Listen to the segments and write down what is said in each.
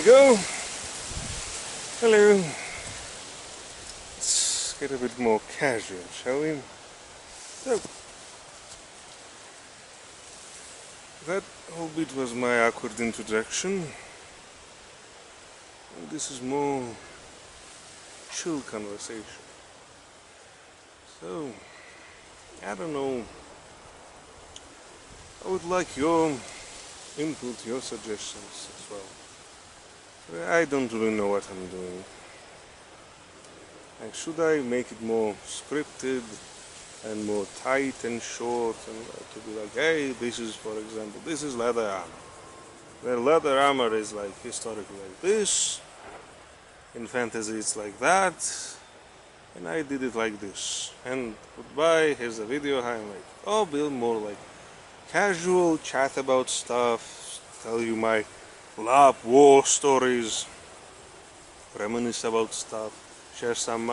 go. Hello. Let's get a bit more casual, shall we? So, that whole bit was my awkward introduction. And this is more chill conversation. So, I don't know. I would like your input, your suggestions as well. I don't really know what I'm doing. Like, should I make it more scripted and more tight and short, and to be like, hey, this is, for example, this is leather armor. The leather armor is like historically like this. In fantasy it's like that. And I did it like this. And goodbye, here's a video how I'm like, oh, build more like casual chat about stuff, tell you my love war stories, reminisce about stuff, share some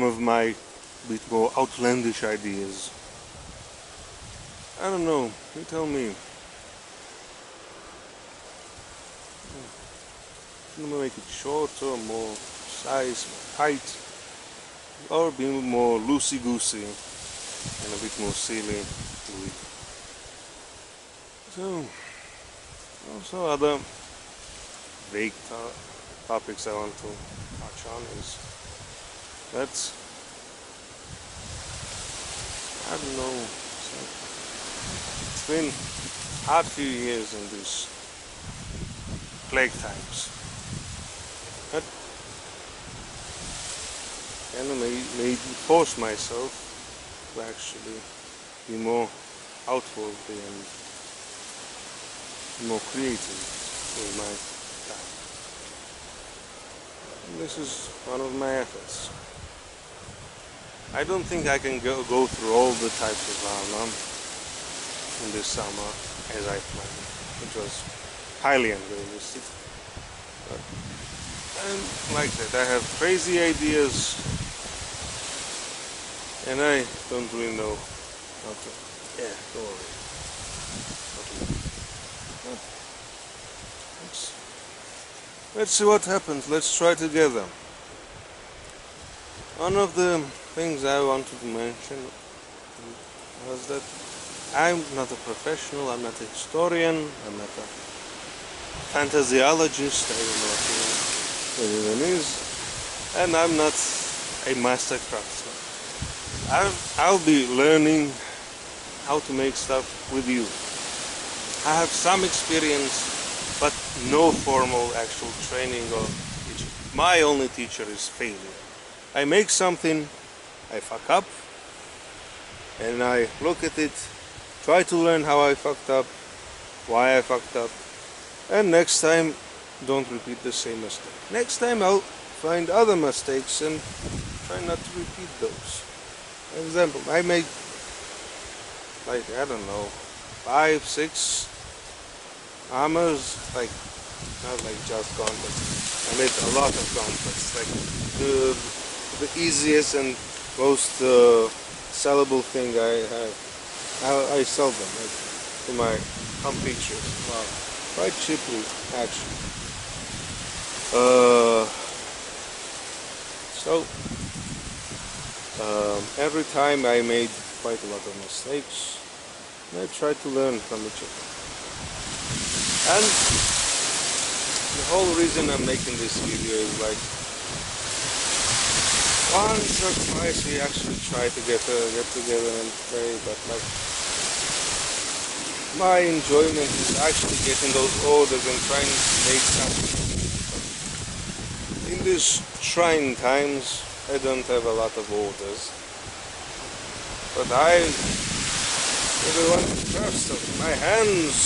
of my bit more outlandish ideas. I don't know, you tell me. Should I make it shorter, more size, more height, or be more loosey-goosey and a bit more silly? So, also other vague topics I want to touch on is that, I don't know, it's been hard few years in these plague times. But kind of made force myself to actually be more outwardly and more creative with my time. And this is one of my efforts. I don't think I can go through all the types of armor in this summer as I planned, which was highly unrealistic. But I'm like that, I have crazy ideas and I don't really know how to, go away. Let's see what happens. Let's try together. One of the things I wanted to mention was that I'm not a professional, I'm not a historian, I'm not a fantasyologist, I don't know what it even is, and I'm not a master craftsman. I'll be learning how to make stuff with you. I have some experience, but no formal actual training or teaching. My only teacher is failure. I make something, I fuck up, and I look at it, try to learn how I fucked up, why I fucked up, and next time don't repeat the same mistake. Next time I'll find other mistakes and try not to repeat those. For example, I make, like, I don't know, 5, 6 armors, like, not like just gauntlets. I made a lot of gauntlets, like the easiest and most sellable thing I have. I sell them, like, to my home pictures. Wow, quite cheaply actually. Every time I made quite a lot of mistakes, and I tried to learn from each of them. And the whole reason I'm making this video is like, once or twice we actually try to get together and play, but like, my enjoyment is actually getting those orders and trying to make something. In these trying times, I don't have a lot of orders, but I really want to craft stuff.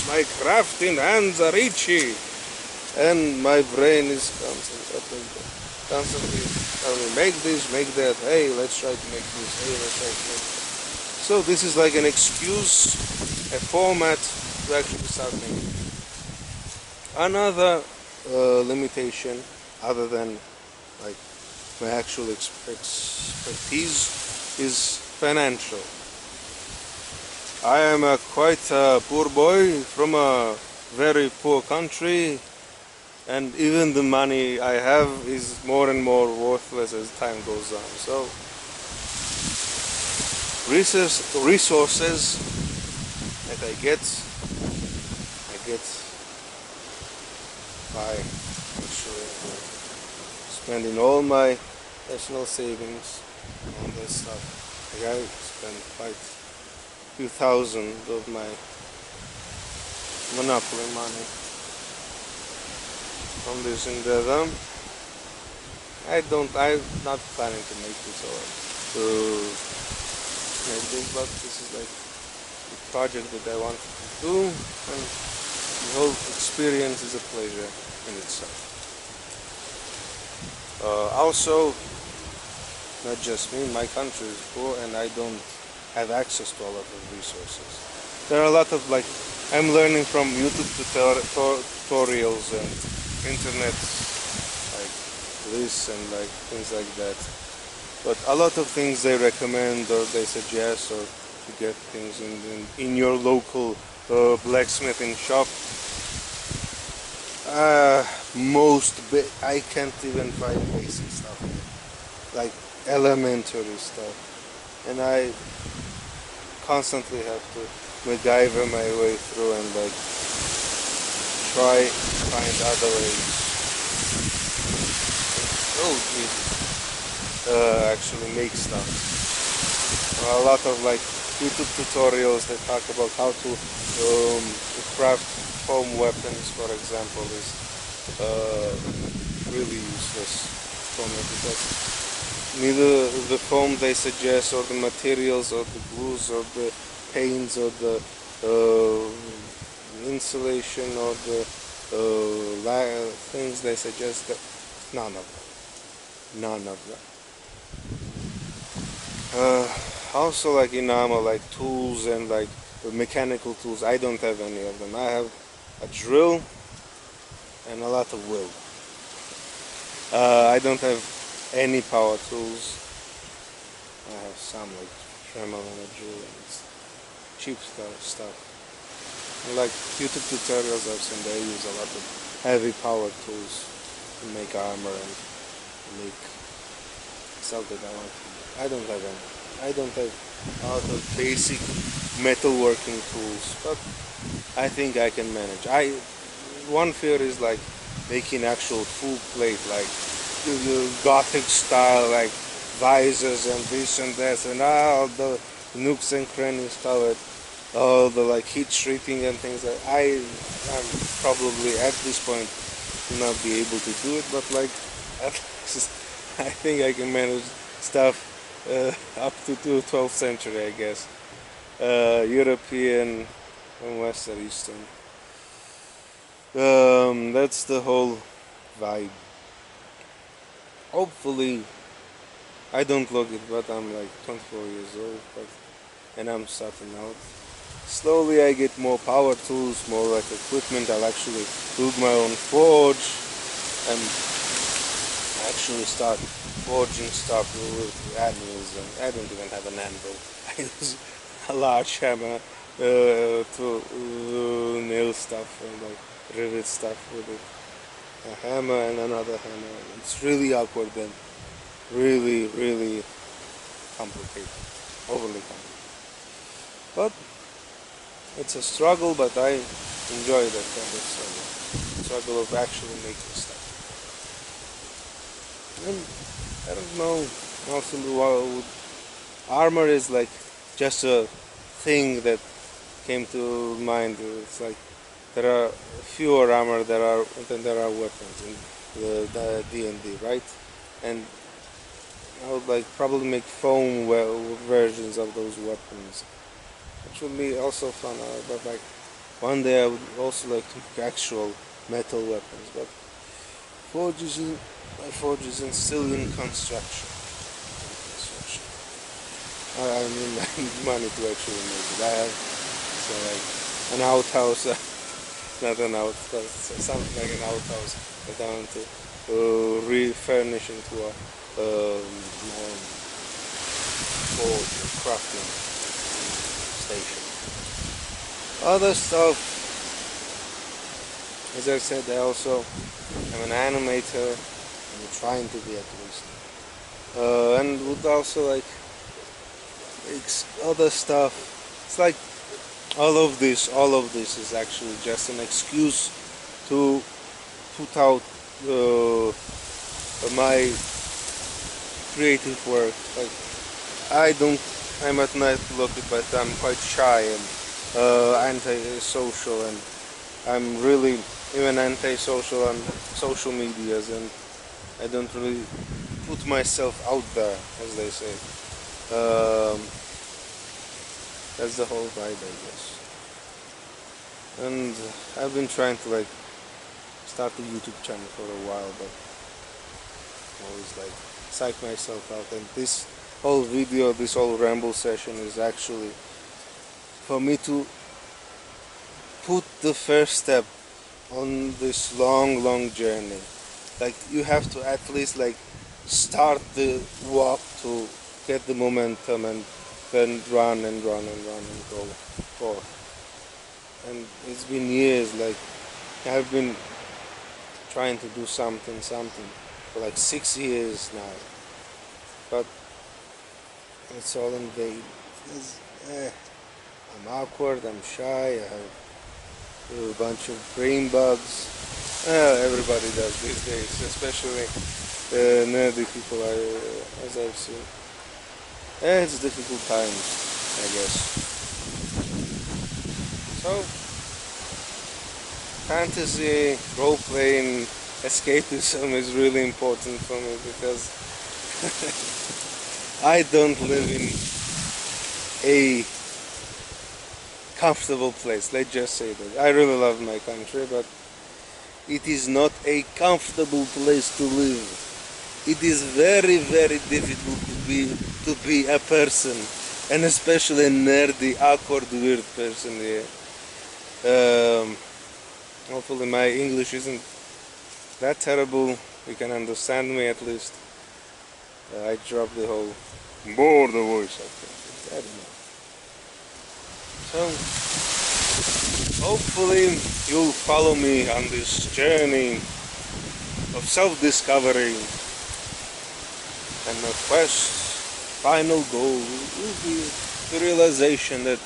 My crafting hands are itchy, and my brain is constantly telling me, make this, make that, hey, let's try to make this, hey, let's try to make that. So this is like an excuse, a format to actually start making. Another limitation, other than like my actual expertise, is financial. I am quite a poor boy from a very poor country, and even the money I have is more and more worthless as time goes on. So resources that I get by actually spending all my personal savings on this stuff. Like I spent quite a few thousand of my monopoly money on this endeavor. I'm not planning to make this or to make this, but this is like a project that I wanted to do, and the whole experience is a pleasure in itself. Also, not just me, my country is poor and I don't have access to a lot of resources. There are a lot of I'm learning from YouTube tutorials and internet like this and things like that. But a lot of things they recommend or they suggest or to get things in your local blacksmithing shop. I can't even find basic stuff, like elementary stuff, and I constantly have to MacGyver my way through and try to find other ways. Actually make stuff. A lot of YouTube tutorials that talk about how to craft foam weapons, for example, is really useless for me because neither the foam they suggest or the materials or the glues or the paints or the insulation or the things they suggest, none of them. Also in armor, tools and mechanical tools, I don't have any of them. I have a drill and a lot of will. I don't have any power tools. I have some Dremel and a drill and cheap stuff. And YouTube tutorials I've seen, they use a lot of heavy power tools to make armor and make stuff that I want to do. I don't have any. I don't have a lot of basic metalworking tools, but I think I can manage. One fear is making actual full plate, the Gothic style, visors and this and that, and all the nooks and crannies to it, all the heat treating and things. I'm probably at this point not be able to do it, but at least I think I can manage stuff up to the 12th century, I guess. European and Western Eastern. That's the whole vibe. Hopefully, I don't look it, but I'm 24 years old, and I'm starting out. Slowly I get more power tools, more equipment. I'll actually build my own forge and actually start forging stuff with anvils. And I don't even have an anvil. I use a large hammer to nail stuff and rivet stuff with it. A hammer and another hammer. It's really awkward and really, really complicated, overly complicated. But it's a struggle, but I enjoy that kind of struggle of actually making stuff. And I don't know, also armor is just a thing that came to mind. It's there are fewer armor than there are weapons in the D&D, right? And I would probably make foam versions of those weapons, which would be also fun. But one day I would also like to make actual metal weapons. But my forge is still in construction. I mean, I need money to actually make it. I have an outhouse, not an outhouse, something like an outhouse that I want to refurnish into a forge crafting station. Other stuff, As I said, I also am an animator. I'm trying to be at least. And would also like other stuff. It's like all of this is actually just an excuse to put out my creative work. Like I'm at night looking, but I'm quite shy and anti-social, and I'm really even anti-social on social medias, and I don't really put myself out there, as they say. Um, that's the whole vibe, I guess. And I've been trying to like start a YouTube channel for a while, but always like psych myself out. And this whole video, this whole ramble session is actually for me to put the first step on this long journey. Like you have to at least like start the walk to get the momentum, and then run and go forth. And it's been years, like I've been trying to do something for like 6 years now, but it's all in vain. I'm awkward, I'm shy, I have a bunch of brain bugs. Everybody does these days, especially nerdy people, as I've seen. It's difficult times, I guess. So, fantasy, role-playing, escapism is really important for me, because I don't live in a comfortable place. Let's just say that. I really love my country, but it is not a comfortable place to live. It is very difficult to be a person, and especially a nerdy, awkward, weird person here. Hopefully my English isn't that terrible. You can understand me at least. I dropped the whole border voice, I think. I don't know. So, hopefully you'll follow me on this journey of self-discovery, and my final goal will be the realization that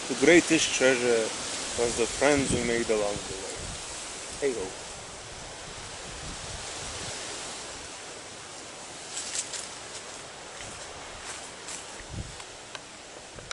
the greatest treasure was the friends we made along the way. Hey ho.